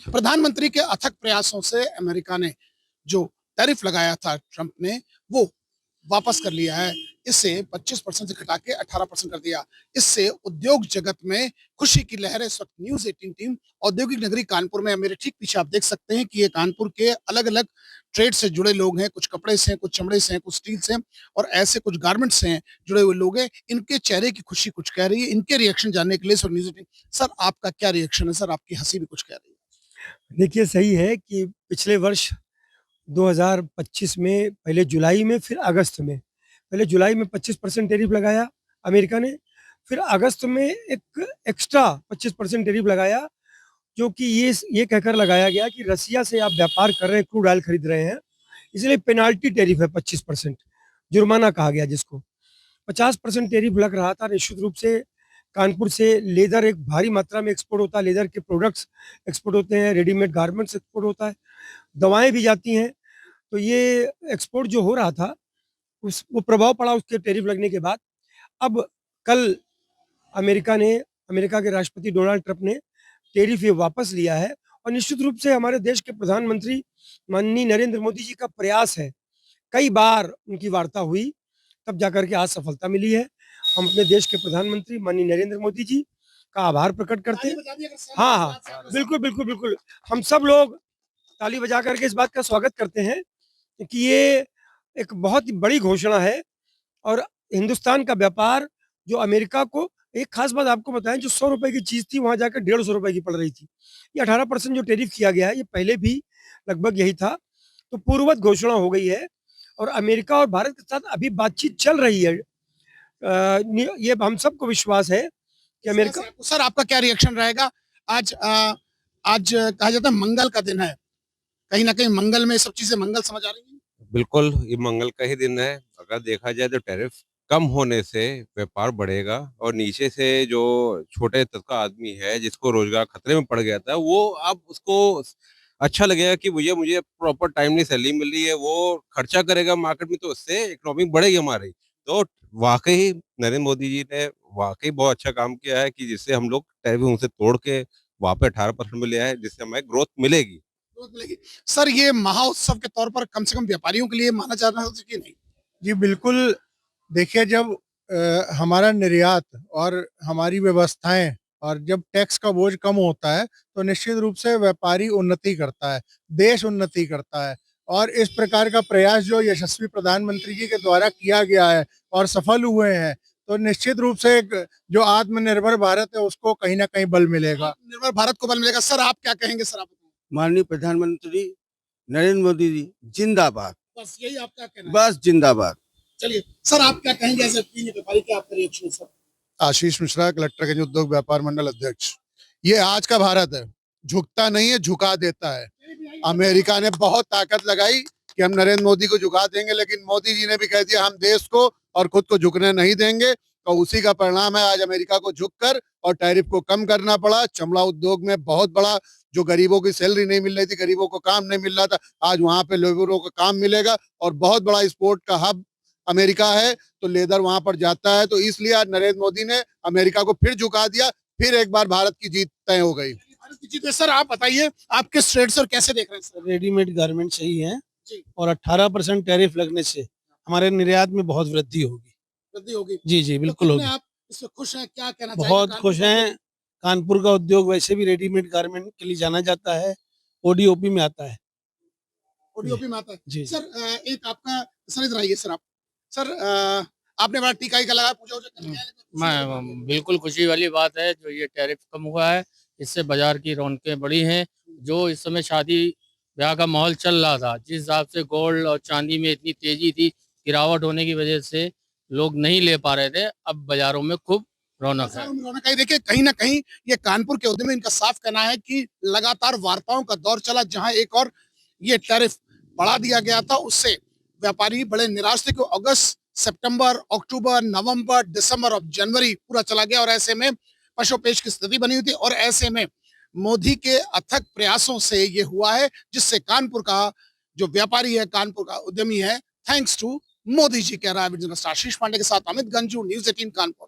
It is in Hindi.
प्रधानमंत्री के अथक प्रयासों से अमेरिका ने जो टैरिफ लगाया था ट्रंप ने, वो वापस कर लिया है। इससे 25% से घटा के 18% कर दिया। इससे उद्योग जगत में खुशी की लहर है। इस वक्त न्यूज़ 18 टीम औद्योगिक नगरी कानपुर में है। मेरे ठीक पीछे आप देख सकते हैं कि ये कानपुर के अलग-अलग ट्रेड से जुड़े लोग हैं। कुछ कपड़े से हैं, कुछ चमड़े से हैं, कुछ स्टील से हैं और ऐसे कुछ गारमेंट्स से हैं जुड़े हुए लोग हैं। इनके चेहरे की खुशी कुछ कह रही है। इनके रिएक्शन जानने के लिए इस वक्त न्यूज़ 18 सर आपका क्या रिएक्शन है? सर आपकी हँसी भी कुछ कह रही है। देखिए, सही है कि पिछले वर्ष 2025 में पहले जुलाई में फिर अगस्त में, पहले जुलाई में 25% टैरिफ लगाया अमेरिका ने, फिर अगस्त में एक एक्स्ट्रा 25% टैरिफ लगाया, जो कि ये कहकर लगाया गया कि रसिया से आप व्यापार कर रहे हैं, क्रूड ऑयल खरीद रहे हैं, इसलिए पेनाल्टी टैरिफ है 25%, जुर्माना कहा गया जिसको। 50% टैरिफ लग रहा था। निश्चित रूप से कानपुर से लेदर एक भारी मात्रा में एक्सपोर्ट होता है, लेदर के प्रोडक्ट्स एक्सपोर्ट होते हैं, रेडीमेड गारमेंट्स एक्सपोर्ट होता है, दवाएं भी जाती हैं। तो ये एक्सपोर्ट जो हो रहा था उस वो प्रभाव पड़ा उसके टैरिफ लगने के बाद। अब कल अमेरिका ने अमेरिका के राष्ट्रपति डोनाल्ड ट्रंप ने टैरिफ ये वापस लिया है और निश्चित रूप से हमारे देश के प्रधानमंत्री माननीय नरेंद्र मोदी जी का प्रयास है। कई बार उनकी वार्ता हुई, तब जाकर के आज सफलता मिली है। हम अपने देश के प्रधानमंत्री माननीय नरेंद्र मोदी जी का आभार प्रकट करते हैं। हाँ, हाँ, बिल्कुल, बिल्कुल, बिल्कुल। हम सब लोग ताली बजा कर के इस बात का स्वागत करते हैं कि ये एक बहुत ही बड़ी घोषणा है और हिंदुस्तान का व्यापार जो अमेरिका को एक खास बात आपको बताएं, जो 100 रुपए की चीज़ थी वहाँ जाकर 150 रुपए की पड़ रही थी। ये 18% जो टैरिफ किया गया है, ये पहले भी लगभग यही था। तो पूर्ववत घोषणा हो गई है और अमेरिका और भारत के साथ अभी बातचीत चल रही है। ये हम सबको विश्वास है कि अमेरिका। सर आपका क्या रिएक्शन रहेगा? आज आज कहा जाता है मंगल का दिन है। कहीं ना कहीं मंगल में सब चीजें मंगल समझ आ रही हैं। बिल्कुल, ये मंगल का ही दिन है। अगर देखा जाए तो टैरिफ कम होने से व्यापार बढ़ेगा और नीचे से जो छोटे तबका का आदमी है जिसको रोजगार खतरे में पड़ गया था, वो अब उसको अच्छा लगेगा कि भैया मुझे प्रॉपर टाइमली सैलरी मिल रही है। वो खर्चा करेगा मार्केट में, तो उससे इकोनॉमी बढ़ेगी हमारी। तो वाकई नरेंद्र मोदी जी ने वाकई बहुत अच्छा काम किया है कि जिससे हम लोग टैरिफ उनसे तोड़ के वहां पे 18% में ले आए, जिससे हमें ग्रोथ मिलेगी। ग्रोथ मिलेगी। सर ये महाउत्सव के तौर पर कम से कम व्यापारियों के लिए माना जा रहा है कि नहीं? जी बिल्कुल। देखिए, जब हमारा निर्यात और हमारी व्यवस्थाएं और जब टैक्स का बोझ कम होता है तो निश्चित रूप से व्यापारी उन्नति करता है, देश उन्नति करता है। और इस प्रकार का प्रयास जो यशस्वी प्रधानमंत्री जी के द्वारा किया गया है और सफल हुए हैं, तो निश्चित रूप से एक जो आत्मनिर्भर भारत है उसको कहीं ना कहीं बल मिलेगा। निर्भर भारत को बल मिलेगा। सर आप क्या कहेंगे? सर आप माननीय प्रधानमंत्री नरेंद्र मोदी जी जिंदाबाद। बस यही आपका कहना है? बस जिंदाबाद। चलिए सर आप क्या कहेंगे एज ए व्यापारी, क्या आपका रिएक्शन है? सर आशीष मिश्रा, कलेक्टरगंज उद्योग व्यापार मंडल अध्यक्ष। ये आज का भारत है, झुकता नहीं है, झुका देता है। अमेरिका ने बहुत ताकत लगाई कि हम नरेंद्र मोदी को झुका देंगे, लेकिन मोदी जी ने भी कह दिया हम देश को और खुद को झुकने नहीं देंगे। तो उसी का परिणाम है आज अमेरिका को झुककर और टैरिफ को कम करना पड़ा। चमड़ा उद्योग में बहुत बड़ा, जो गरीबों की सैलरी नहीं मिल रही थी, गरीबों को काम नहीं मिल रहा था, आज वहां पे लेबरों को काम मिलेगा और बहुत बड़ा एक्सपोर्ट का हब अमेरिका है, तो लेदर वहां पर जाता है। तो इसलिए आज नरेंद्र मोदी ने अमेरिका को फिर झुका दिया, फिर एक बार भारत की जीत तय हो गई। सर आप बताइए आप किस ट्रेड से और कैसे देख रहे हैं? सर रेडीमेड गारमेंट सही है और 18% टैरिफ लगने से हमारे निर्यात में बहुत वृद्धि होगी। वृद्धि होगी? जी जी बिल्कुल तो होगी। आप इससे खुश हैं? क्या कहना बहुत खुश हैं। कानपुर का उद्योग वैसे भी रेडीमेड गारमेंट के लिए जाना जाता है, ओडीओपी में आता है। ओडीओपी में आता है जी। सर एक आपका सर इधर आइए। सर आप सर आपने बड़ा टीका का लगा पूजा मैं बिल्कुल खुशी वाली बात है जो ये टैरिफ कम हुआ है। इससे बाजार की रौनकें बढ़ी हैं। जो इस समय शादी ब्याह का माहौल चल रहा था, जिस हिसाब से गोल्ड और चांदी में इतनी तेजी थी, गिरावट होने की वजह से लोग नहीं ले पा रहे थे, अब बाजारों में खूब रौनक है। रौनक है। देखिए कहीं ना कहीं ये कानपुर के उद्यमी, इनका साफ कहना है कि लगातार वार्ताओं का दौर चला, जहां एक और ये टैरिफ बढ़ा दिया गया था, उससे व्यापारी बड़े निराश थे कि अगस्त, सितंबर, अक्टूबर, नवंबर, दिसंबर और जनवरी पूरा चला गया और ऐसे में पशुपेश की स्थिति बनी हुई थी। और ऐसे में मोदी के अथक प्रयासों से ये हुआ है, जिससे कानपुर का जो व्यापारी है, कानपुर का उद्यमी है, थैंक्स टू मोदी जी, कह रहा है। आशीष पांडे के साथ अमित गंजू, न्यूज़ 18 कानपुर।